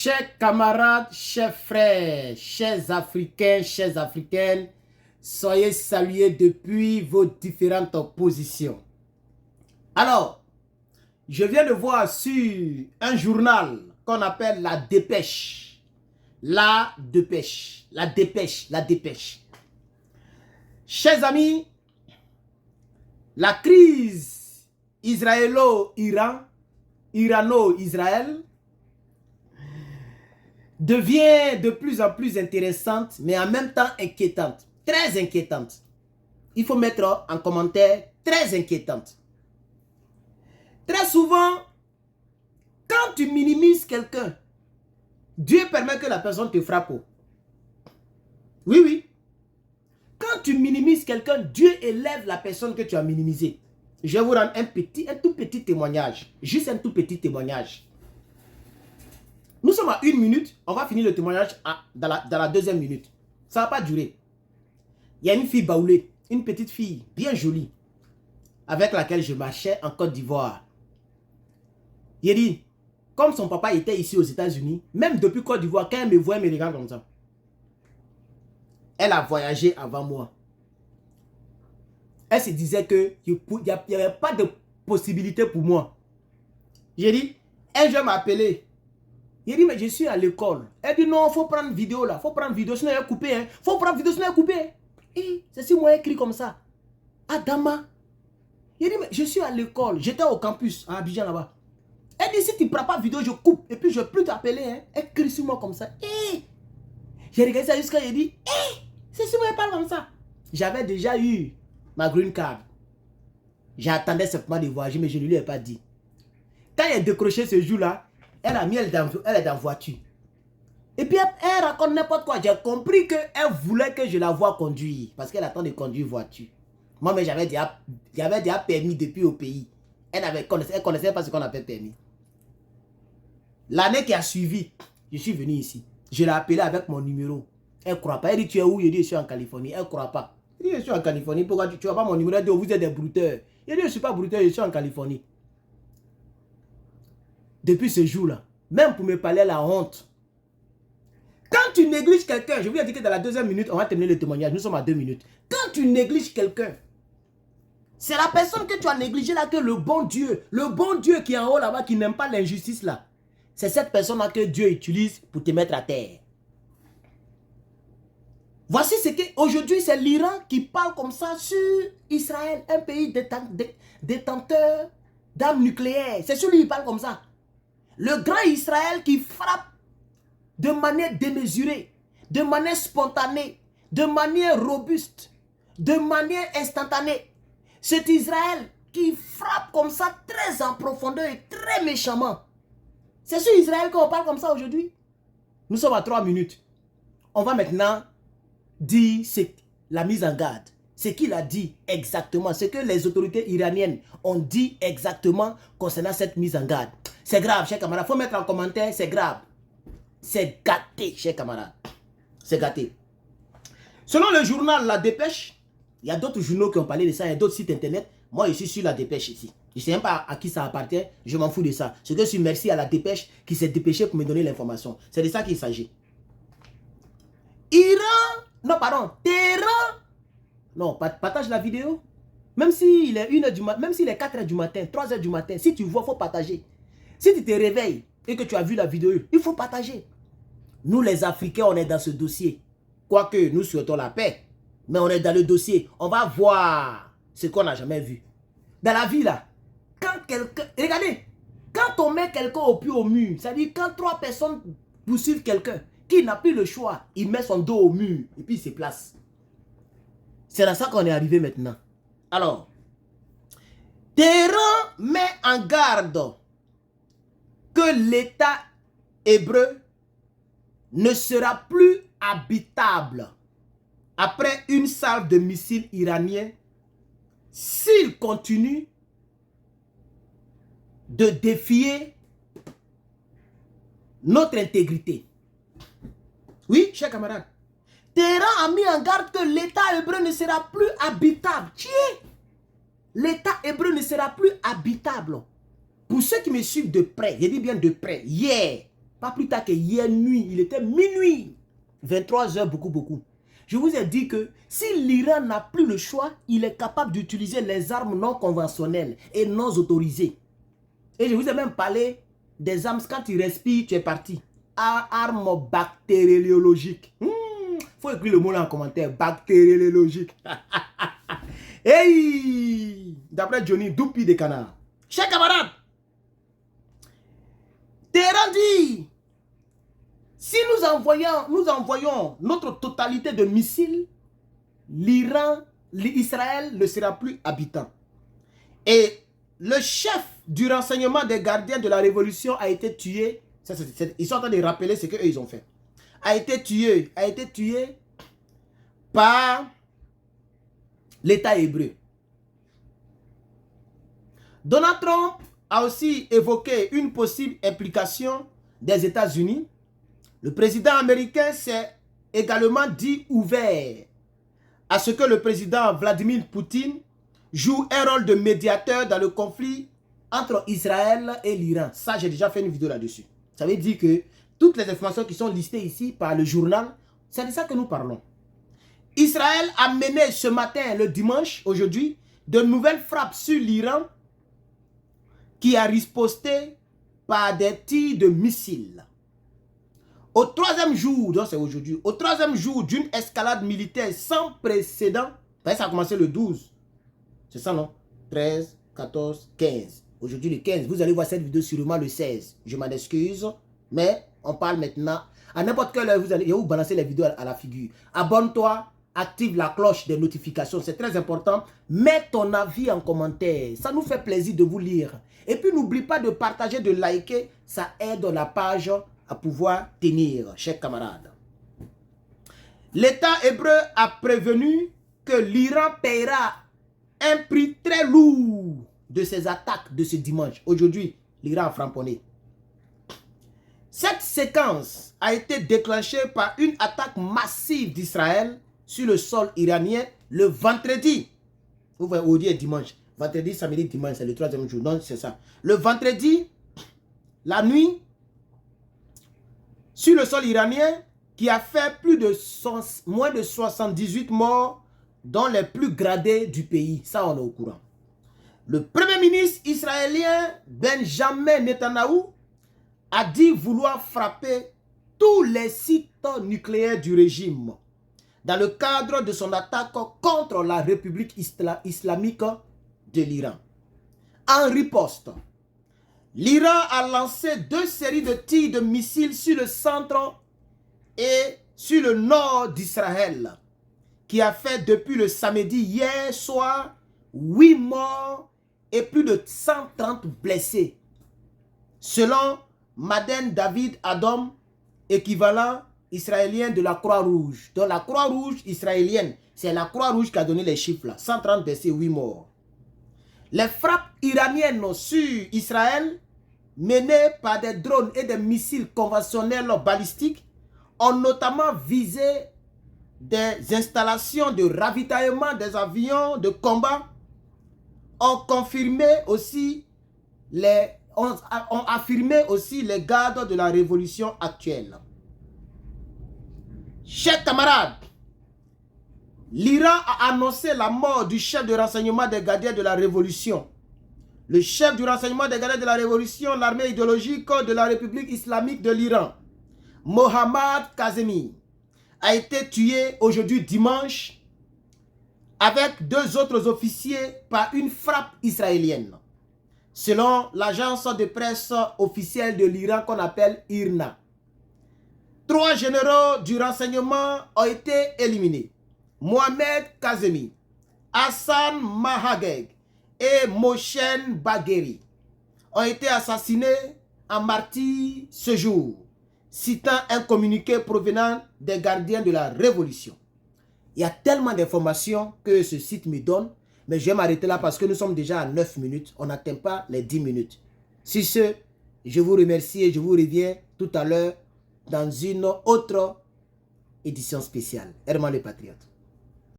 Chers camarades, chers frères, chers Africains, chères Africaines, soyez salués depuis vos différentes positions. Alors, je viens de voir sur un journal qu'on appelle La Dépêche. La Dépêche, La Dépêche, La Dépêche. Chers amis, la crise irano-israël devient de plus en plus intéressante, mais en même temps inquiétante. Très inquiétante. Il faut mettre en commentaire très inquiétante. Très souvent, quand tu minimises quelqu'un, Dieu permet que la personne te frappe. Oui, oui. Quand tu minimises quelqu'un, Dieu élève la personne que tu as minimisée. Je vais vous rendre un tout petit témoignage. Juste un tout petit témoignage. Nous sommes à 1 minute. On va finir le témoignage dans la deuxième minute. Ça ne va pas durer. Il y a une fille baoulée. Une petite fille bien jolie. Avec laquelle je marchais en Côte d'Ivoire. Il dit, comme son papa était ici aux États-Unis, même depuis Côte d'Ivoire, quand elle me voit, elle me regarde comme ça. Elle a voyagé avant moi. Elle se disait qu'il n'y avait pas de possibilité pour moi. J'ai dit, un jour m'a appelé. Il dit, mais je suis à l'école. Elle dit, non, il faut prendre vidéo là. Il faut prendre vidéo, sinon elle est coupée. Il faut prendre vidéo, sinon elle est coupée. Et c'est si moi écrit comme ça. Adama. Il dit, mais je suis à l'école. J'étais au campus à Abidjan là-bas. Elle dit, si tu ne prends pas vidéo, je coupe. Et puis je ne vais plus t'appeler. Hein. Elle crie sur moi comme ça. J'ai regardé ça jusqu'à il dit, c'est si moi elle parle comme ça. J'avais déjà eu ma green card. J'attendais simplement de voyager, mais je ne lui ai pas dit. Quand elle a décroché ce jour-là, elle est dans voiture. Et puis elle raconte n'importe quoi. J'ai compris qu'elle voulait que je la voie conduire. Parce qu'elle attend de conduire voiture. Moi, mais j'avais déjà permis depuis au pays. Elle ne connaissait pas ce qu'on appelle permis. L'année qui a suivi, je suis venu ici. Je l'ai appelée avec mon numéro. Elle ne croit pas. Elle dit, tu es où? Je dis, je suis en Californie. Elle ne croit pas. Je dis, je suis en Californie. Pourquoi tu n'as pas mon numéro? Elle dit, oh, vous êtes des brouteurs. Je dis, je ne suis pas brouteur, je suis en Californie. Depuis ce jour-là, même pour me parler, la honte. Quand tu négliges quelqu'un, je vous ai dit que dans la deuxième minute, on va terminer le témoignage. Nous sommes à 2 minutes. Quand tu négliges quelqu'un, c'est la personne que tu as négligée là que le bon Dieu qui est en haut là-bas, qui n'aime pas l'injustice là, c'est cette personne-là que Dieu utilise pour te mettre à terre. Voici ce qu'aujourd'hui, c'est l'Iran qui parle comme ça sur Israël, un pays détenteur d'armes nucléaires. C'est sur lui qui parle comme ça. Le grand Israël qui frappe de manière démesurée, de manière spontanée, de manière robuste, de manière instantanée. C'est Israël qui frappe comme ça très en profondeur et très méchamment. C'est sur Israël qu'on parle comme ça aujourd'hui. Nous sommes à 3 minutes. On va maintenant dire la mise en garde. Ce qu'il a dit exactement, ce que les autorités iraniennes ont dit exactement concernant cette mise en garde. C'est grave, chers camarades. Il faut mettre en commentaire, c'est grave. C'est gâté, chers camarades. C'est gâté. Selon le journal La Dépêche, il y a d'autres journaux qui ont parlé de ça, il y a d'autres sites internet. Moi, je suis sur La Dépêche ici. Je ne sais même pas à qui ça appartient, je m'en fous de ça. Je suis merci à La Dépêche qui s'est dépêché pour me donner l'information. C'est de ça qu'il s'agit. Téhéran. Non, partage la vidéo. Même s'il est 1h du matin, même s'il est 4h du matin, 3h du matin, si tu vois, il faut partager. Si tu te réveilles et que tu as vu la vidéo, il faut partager. Nous, les Africains, on est dans ce dossier. Quoique nous souhaitons la paix, mais on est dans le dossier. On va voir ce qu'on n'a jamais vu. Dans la vie, là, quand quelqu'un... Regardez, quand on met quelqu'un au pied au mur, c'est-à-dire quand 3 personnes poursuivent quelqu'un qui n'a plus le choix, il met son dos au mur et puis il se place. C'est à ça qu'on est arrivé maintenant. Alors, Téhéran met en garde que l'État hébreu ne sera plus habitable après une salve de missiles iraniens s'il continue de défier notre intégrité. Oui, chers camarades. Téhéran a mis en garde que l'État hébreu ne sera plus habitable. L'État hébreu ne sera plus habitable. Pour ceux qui me suivent de près, je dis bien de près, hier, Pas plus tard que hier nuit, il était minuit. 23 h, beaucoup. Je vous ai dit que si l'Iran n'a plus le choix, il est capable d'utiliser les armes non conventionnelles et non autorisées. Et je vous ai même parlé des armes, quand tu respires, tu es parti. Armes bactériologiques. Faut écrire le mot là en commentaire. Bactériologique. Hey! D'après Johnny, Doupi des canards. Chers camarades, Téhéran dit, si nous envoyons notre totalité de missiles, l'Israël ne sera plus habitant. Et le chef du renseignement des gardiens de la révolution a été tué. Ils sont en train de rappeler ce qu'eux ils ont fait. A été tué par l'État hébreu. Donald Trump a aussi évoqué une possible implication des États-Unis. Le président américain s'est également dit ouvert à ce que le président Vladimir Poutine joue un rôle de médiateur dans le conflit entre Israël et l'Iran. Ça, j'ai déjà fait une vidéo là-dessus. Ça veut dire que toutes les informations qui sont listées ici par le journal, c'est de ça que nous parlons. Israël a mené ce matin, le dimanche, aujourd'hui, de nouvelles frappes sur l'Iran qui a riposté par des tirs de missiles. Au troisième jour, donc c'est aujourd'hui, au troisième jour d'une escalade militaire sans précédent, ça a commencé le 12, c'est ça non? 13, 14, 15. Aujourd'hui le 15, vous allez voir cette vidéo sûrement le 16. Je m'en excuse, mais on parle maintenant. À n'importe quelle heure, je vais vous balancer les vidéos à la figure. Abonne-toi, active la cloche des notifications, c'est très important. Mets ton avis en commentaire, ça nous fait plaisir de vous lire. Et puis n'oublie pas de partager, de liker, ça aide la page à pouvoir tenir, chers camarades. L'État hébreu a prévenu que l'Iran paiera un prix très lourd de ces attaques de ce dimanche. Aujourd'hui, l'Iran a framponné. Cette séquence a été déclenchée par une attaque massive d'Israël sur le sol iranien le vendredi. Vous voyez, aujourd'hui est dimanche. Vendredi, samedi, dimanche, c'est le troisième jour. Donc, c'est ça. Le vendredi, la nuit, sur le sol iranien, qui a fait moins de 78 morts, dont les plus gradés du pays. Ça, on est au courant. Le premier ministre israélien, Benjamin Netanyahu, a dit vouloir frapper tous les sites nucléaires du régime dans le cadre de son attaque contre la République islamique de l'Iran. En riposte, l'Iran a lancé 2 séries de tirs de missiles sur le centre et sur le nord d'Israël, qui a fait depuis le samedi hier soir 8 morts et plus de 130 blessés. Selon Maden David Adom, équivalent israélien de la Croix-Rouge. Donc la Croix-Rouge israélienne, c'est la Croix-Rouge qui a donné les chiffres là. 130 blessés, 8 morts. Les frappes iraniennes sur Israël, menées par des drones et des missiles conventionnels balistiques, ont notamment visé des installations de ravitaillement des avions de combat, ont affirmé aussi les gardes de la révolution actuelle. Chers camarades, l'Iran a annoncé la mort du chef de renseignement des gardiens de la révolution. Le chef du renseignement des gardiens de la révolution, l'armée idéologique de la République islamique de l'Iran, Mohammad Kazemi, a été tué aujourd'hui dimanche avec 2 autres officiers par une frappe israélienne. Selon l'agence de presse officielle de l'Iran qu'on appelle IRNA, 3 généraux du renseignement ont été éliminés. Mohamed Kazemi, Hassan Mahageg et Moshen Bagheri ont été assassinés en martyrs ce jour, citant un communiqué provenant des gardiens de la révolution. Il y a tellement d'informations que ce site me donne, mais je vais m'arrêter là parce que nous sommes déjà à 9 minutes. On n'atteint pas les 10 minutes. Sur ce, je vous remercie et je vous reviens tout à l'heure dans une autre édition spéciale. Herman le Patriote.